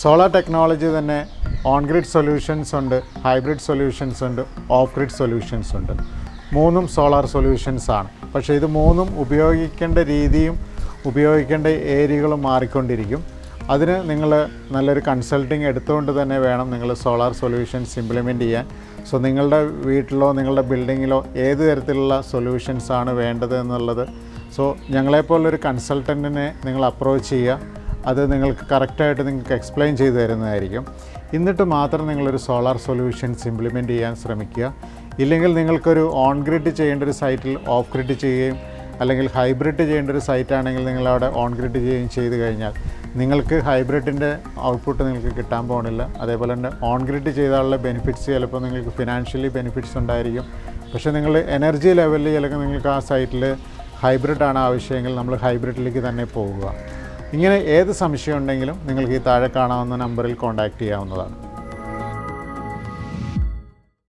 Solar technology തന്നെ on grid solutions ഉണ്ട്, hybrid solutions ഉണ്ട്, ഓഫ് ഗ്രിഡ് സൊല്യൂഷൻസ് ഉണ്ട്. മൂന്നും സോളാർ സൊല്യൂഷൻസ് ആണ്. പക്ഷേ ഇത് മൂന്നും ഉപയോഗിക്കേണ്ട രീതിയും ഉപയോഗിക്കേണ്ട ഏരിയകളും മാറിക്കൊണ്ടിരിക്കും. അതിന് നിങ്ങൾ നല്ലൊരു കൺസൾട്ടിങ് എടുത്തുകൊണ്ട് തന്നെ വേണം നിങ്ങൾ സോളാർ സൊല്യൂഷൻസ് ഇംപ്ലിമെൻറ്റ് ചെയ്യാൻ. സോ നിങ്ങളുടെ വീട്ടിലോ നിങ്ങളുടെ ബിൽഡിങ്ങിലോ ഏത് തരത്തിലുള്ള സൊല്യൂഷൻസ് ആണ് വേണ്ടത് എന്നുള്ളത് ഞങ്ങളെപ്പോലൊരു കൺസൾട്ടൻറ്റിനെ നിങ്ങൾ അപ്രോച്ച് ചെയ്യുക. അത് നിങ്ങൾക്ക് കറക്റ്റായിട്ട് നിങ്ങൾക്ക് എക്സ്പ്ലെയിൻ ചെയ്തു തരുന്നതായിരിക്കും. എന്നിട്ട് മാത്രം നിങ്ങളൊരു സോളാർ സൊല്യൂഷൻസ് ഇംപ്ലിമെൻറ്റ് ചെയ്യാൻ ശ്രമിക്കുക. ഇല്ലെങ്കിൽ നിങ്ങൾക്കൊരു ഓൺ ഗ്രിഡ് ചെയ്യേണ്ട ഒരു സൈറ്റിൽ ഓഫ് ഗ്രിഡ് ചെയ്യുകയും അല്ലെങ്കിൽ ഹൈബ്രിഡ് ചെയ്യേണ്ട ഒരു സൈറ്റാണെങ്കിൽ നിങ്ങളവിടെ ഓൺ ഗ്രിഡ് ചെയ്യുകയും ചെയ്ത് കഴിഞ്ഞാൽ നിങ്ങൾക്ക് ഹൈബ്രിഡിൻ്റെ ഔട്ട്പുട്ട് നിങ്ങൾക്ക് കിട്ടാൻ പോകുന്നില്ല. അതേപോലെ തന്നെ ഓൺ ഗ്രിഡ് ചെയ്താലുള്ള ബെനിഫിറ്റ്സ് ചിലപ്പോൾ നിങ്ങൾക്ക് ഫിനാൻഷ്യലി ബെനിഫിറ്റ്സ് ഉണ്ടായിരിക്കും. പക്ഷേ നിങ്ങൾ എനർജി ലെവലിൽ ചിലപ്പോൾ നിങ്ങൾക്ക് ആ സൈറ്റിൽ ഹൈബ്രിഡാണ് ആവശ്യമെങ്കിൽ നമ്മൾ ഹൈബ്രിഡിലേക്ക് തന്നെ പോകുക. ഇങ്ങനെ ഏത് സംശയം ഉണ്ടെങ്കിലും നിങ്ങൾക്ക് ഈ താഴെ കാണാവുന്ന നമ്പറിൽ കോൺടാക്റ്റ് ചെയ്യാവുന്നതാണ്.